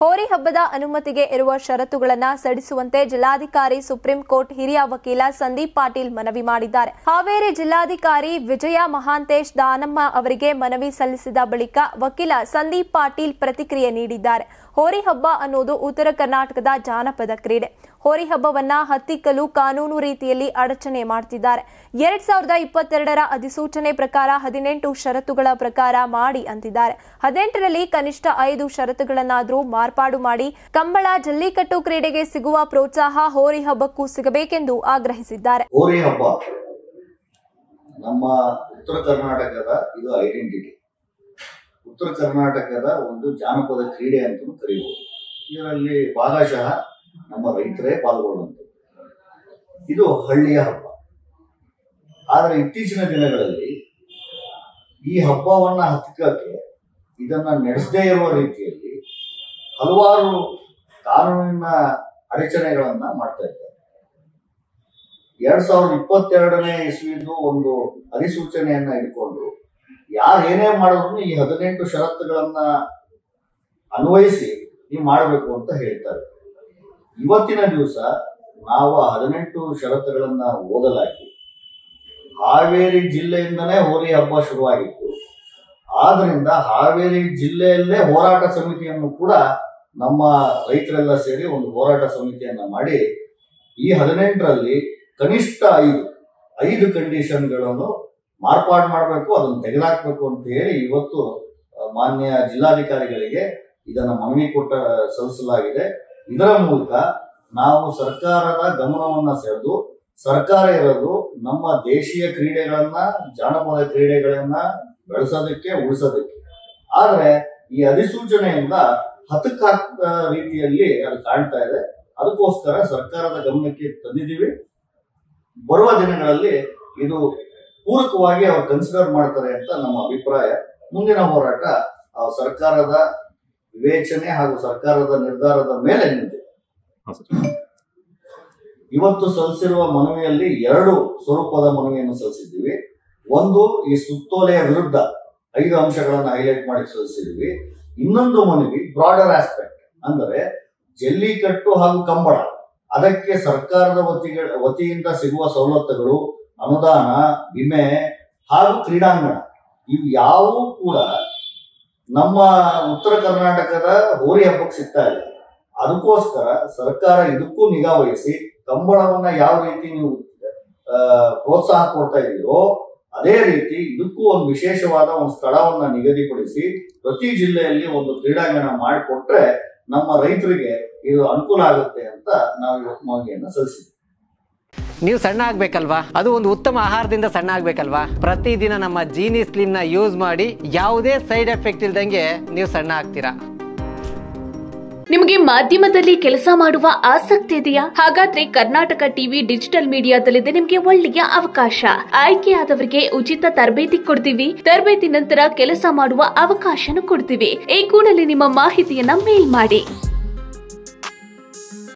ಹೋರಿ ಹಬ್ಬದ ಅನುಮತಿಗೆ ಇರುವ ಷರತ್ತುಗಳನ್ನು ಸಡಿಸುವಂತೆ ಜಿಲ್ಲಾಧಿಕಾರಿ ಸುಪ್ರೀಂ ಕೋರ್ಟ್ ಹಿರಿಯ ವಕೀಲ ಸಂದೀಪ್ ಪಾಟೀಲ್ ಮನವಿ ಮಾಡಿದ್ದಾರೆ. ಹಾವೇರಿ ಜಿಲ್ಲಾಧಿಕಾರಿ ವಿಜಯ ಮಹಾಂತೇಶ್ ದಾನಮ್ಮ ಅವರಿಗೆ ಮನವಿ ಸಲ್ಲಿಸಿದ ಬಳಿಕ ವಕೀಲ ಸಂದೀಪ್ ಪಾಟೀಲ್ ಪ್ರತಿಕ್ರಿಯೆ ನೀಡಿದ್ದಾರೆ. ಹೋರಿ ಹಬ್ಬ ಅನ್ನೋದು ಉತ್ತರ ಕರ್ನಾಟಕದ ಜಾನಪದ ಕ್ರೀಡೆ. ಹೋರಿ ಹಬ್ಬವನ್ನ ಹತ್ತಿಕ್ಕಲು ಕಾನೂನು ರೀತಿಯಲ್ಲಿ ಅಡಚಣೆ ಮಾಡುತ್ತಿದ್ದಾರೆ. 2022ರ ಅಧಿಸೂಚನೆ ಪ್ರಕಾರ 18 ಷರತ್ತುಗಳ ಪ್ರಕಾರ ಮಾಡಿ ಅಂತಿದ್ದಾರೆ. 18ರಲ್ಲಿ ಕನಿಷ್ಠ 5 ಷರತ್ತುಗಳನ್ನಾದರೂ ಮಾರ್ಪಾಡು ಮಾಡಿ ಕಂಬಳ ಜಲ್ಲಿಕಟ್ಟು ಕ್ರೀಡೆಗೆ ಸಿಗುವ ಪ್ರೋತ್ಸಾಹ ಹೋರಿ ಹಬ್ಬಕ್ಕೂ ಸಿಗಬೇಕೆಂದು ಆಗ್ರಹಿಸಿದ್ದಾರೆ. ಹೋರಿ ಹಬ್ಬ ನಮ್ಮ ಉತ್ತರ ಕರ್ನಾಟಕದ ಇದು ಐಡೆಂಟಿಟಿ. ಉತ್ತರ ಕರ್ನಾಟಕದ ಒಂದು ಜಾನಪದ ಕ್ರೀಡೆ ಅಂತ ಕರೆಯಬಹುದು. ಇದರಲ್ಲಿ ಭಾಗಶಃ ನಮ್ಮ ರೈತರೇ ಪಾಲ್ಗೊಳ್ಳುವಂಥದ್ದು. ಇದು ಹಳ್ಳಿಯ ಹಬ್ಬ. ಆದರೆ ಇತ್ತೀಚಿನ ದಿನಗಳಲ್ಲಿ ಈ ಹಬ್ಬವನ್ನ ಹತ್ತಿಕ್ಕಕ್ಕೆ ಇದನ್ನ ನಡೆಸದೇ ಇರುವ ರೀತಿಯಲ್ಲಿ ಹಲವಾರು ಕಾನೂನಿನ ಅಡಚಣೆಗಳನ್ನ ಮಾಡ್ತಾ ಇದ್ದಾರೆ. 2022ನೇ ಇಸ್ವಿದು ಒಂದು ಅಧಿಸೂಚನೆಯನ್ನ ಇಟ್ಕೊಂಡು ಯಾರು ಏನೇ ಮಾಡಿದ್ರು ಈ 18 ಷರತ್ತುಗಳನ್ನ ಅನ್ವಯಿಸಿ ನೀವು ಮಾಡಬೇಕು ಅಂತ ಹೇಳ್ತಾರೆ. ಇವತ್ತಿನ ದಿವಸ ನಾವು 18 ಷರತ್ತುಗಳನ್ನ ಓದಲಾಗಿ ಹಾವೇರಿ ಜಿಲ್ಲೆಯಿಂದನೇ ಹೋರಿ ಹಬ್ಬ ಶುರುವಾಗಿತ್ತು. ಆದ್ರಿಂದ ಹಾವೇರಿ ಜಿಲ್ಲೆಯಲ್ಲೇ ಹೋರಾಟ ಸಮಿತಿಯನ್ನು ಕೂಡ ನಮ್ಮ ರೈತರೆಲ್ಲ ಸೇರಿ ಒಂದು ಹೋರಾಟ ಸಮಿತಿಯನ್ನ ಮಾಡಿ ಈ 18ರಲ್ಲಿ ಕನಿಷ್ಠ 5 ಕಂಡೀಷನ್ಗಳನ್ನು ಮಾರ್ಪಾಡು ಮಾಡಬೇಕು, ಅದನ್ನು ತೆಗೆದುಹಾಕಬೇಕು ಅಂತ ಹೇಳಿ ಇವತ್ತು ಮಾನ್ಯ ಜಿಲ್ಲಾಧಿಕಾರಿಗಳಿಗೆ ಇದನ್ನ ಮನವಿ ಸಲ್ಲಿಸಲಾಗಿದೆ. ಇದರ ಮೂಲಕ ನಾವು ಸರ್ಕಾರದ ಗಮನವನ್ನ ಸೆಳೆದು ಸರ್ಕಾರ ಇರೋದು ನಮ್ಮ ದೇಶೀಯ ಕ್ರೀಡೆಗಳನ್ನ, ಜಾನಪದ ಕ್ರೀಡೆಗಳನ್ನ ಬೆಳೆಸೋದಕ್ಕೆ, ಉಳಿಸೋದಕ್ಕೆ. ಆದ್ರೆ ಈ ಅಧಿಸೂಚನೆಯಿಂದ ಹತಕ್ಕಾದ ರೀತಿಯಲ್ಲಿ ಅದು ಕಾಣ್ತಾ ಇದೆ. ಅದಕ್ಕೋಸ್ಕರ ಸರ್ಕಾರದ ಗಮನಕ್ಕೆ ತಂದಿದ್ದೀವಿ. ಬರುವ ದಿನಗಳಲ್ಲಿ ಇದು ಪೂರಕವಾಗಿ ಅವ್ರು ಕನ್ಸಿಡರ್ ಮಾಡ್ತಾರೆ ಅಂತ ನಮ್ಮ ಅಭಿಪ್ರಾಯ. ಮುಂದಿನ ಹೋರಾಟ ಸರ್ಕಾರದ ವಿವೇಚನೆ ಹಾಗೂ ಸರ್ಕಾರದ ನಿರ್ಧಾರದ ಮೇಲೆ ನಿಂತಿದೆ. ಇವತ್ತು ಸಲ್ಲಿಸಿರುವ ಮನವಿಯಲ್ಲಿ 2 ಸ್ವರೂಪದ ಮನವಿಯನ್ನು ಸಲ್ಲಿಸಿದ್ದೀವಿ. ಒಂದು, ಈ ಸುತ್ತೋಲೆಯ ವಿರುದ್ಧ 5 ಅಂಶಗಳನ್ನು ಹೈಲೈಟ್ ಮಾಡಿ ಸಲ್ಲಿಸಿದ್ವಿ. ಇನ್ನೊಂದು ಮನವಿ ಬ್ರಾಡರ್ ಆಸ್ಪೆಕ್ಟ್, ಅಂದರೆ ಜಲ್ಲಿಕಟ್ಟು ಹಾಗೂ ಕಂಬಳ, ಅದಕ್ಕೆ ಸರ್ಕಾರದ ವತಿಯಿಂದ ಸಿಗುವ ಸವಲತ್ತುಗಳು, ಅನುದಾನ, ವಿಮೆ ಹಾಗೂ ಕ್ರೀಡಾಂಗಣ ಇವು ಯಾವುವು ಕೂಡ ನಮ್ಮ ಉತ್ತರ ಕರ್ನಾಟಕದ ಹೋರಿ ಹಬ್ಬಕ್ಕೆ ಸಿಗ್ತಾ ಇದೆ. ಅದಕ್ಕೋಸ್ಕರ ಸರ್ಕಾರ ಇದಕ್ಕೂ ನಿಗಾ ವಹಿಸಿ ಕಂಬಳವನ್ನ ಯಾವ ರೀತಿ ನೀವು ಪ್ರೋತ್ಸಾಹ ಕೊಡ್ತಾ ಇದೀರೋ ಅದೇ ರೀತಿ ಇದಕ್ಕೂ ಒಂದು ವಿಶೇಷವಾದ ಒಂದು ಸ್ಥಳವನ್ನ ನಿಗದಿಪಡಿಸಿ ಪ್ರತಿ ಜಿಲ್ಲೆಯಲ್ಲಿ ಒಂದು ಕ್ರೀಡಾಂಗಣ ಮಾಡಿಕೊಟ್ರೆ ನಮ್ಮ ರೈತರಿಗೆ ಇದು ಅನುಕೂಲ ಆಗುತ್ತೆ ಅಂತ ನಾವು ಇವತ್ತು ಮನವಿಯನ್ನು ಸಲ್ಲಿಸಿದ್ವಿ. ನೀವು ಸಣ್ಣ ಆಗ್ಬೇಕಲ್ವಾ? ಅದು ಒಂದು ಉತ್ತಮ ಆಹಾರದಿಂದ ಸಣ್ಣ ಆಗ್ಬೇಕಲ್ವಾ? ಪ್ರತಿದಿನ ನಮ್ಮ ಜೀನಿ ಸ್ಲಿಮ್ ನ ಯೂಸ್ ಮಾಡಿ ಯಾವುದೇ ಸೈಡ್ ಎಫೆಕ್ಟ್ ಇಲ್ದಂಗೆ ನೀವು ಸಣ್ಣ ಆಗ್ತೀರಾ. ನಿಮಗೆ ಮಾಧ್ಯಮದಲ್ಲಿ ಕೆಲಸ ಮಾಡುವ ಆಸಕ್ತಿ ಇದೆಯಾ? ಹಾಗಾದ್ರೆ ಕರ್ನಾಟಕ ಟಿವಿ ಡಿಜಿಟಲ್ ಮೀಡಿಯಾದಲ್ಲಿದೆ ನಿಮಗೆ ಒಳ್ಳೆಯ ಅವಕಾಶ. ಆಯ್ಕೆಯಾದವರಿಗೆ ಉಚಿತ ತರಬೇತಿ ಕೊಡ್ತೀವಿ. ತರಬೇತಿ ನಂತರ ಕೆಲಸ ಮಾಡುವ ಅವಕಾಶನೂ ಕೊಡ್ತೀವಿ. ಈ ಕೂಡಲೇ ನಿಮ್ಮ ಮಾಹಿತಿಯನ್ನ ಮೇಲ್ ಮಾಡಿ.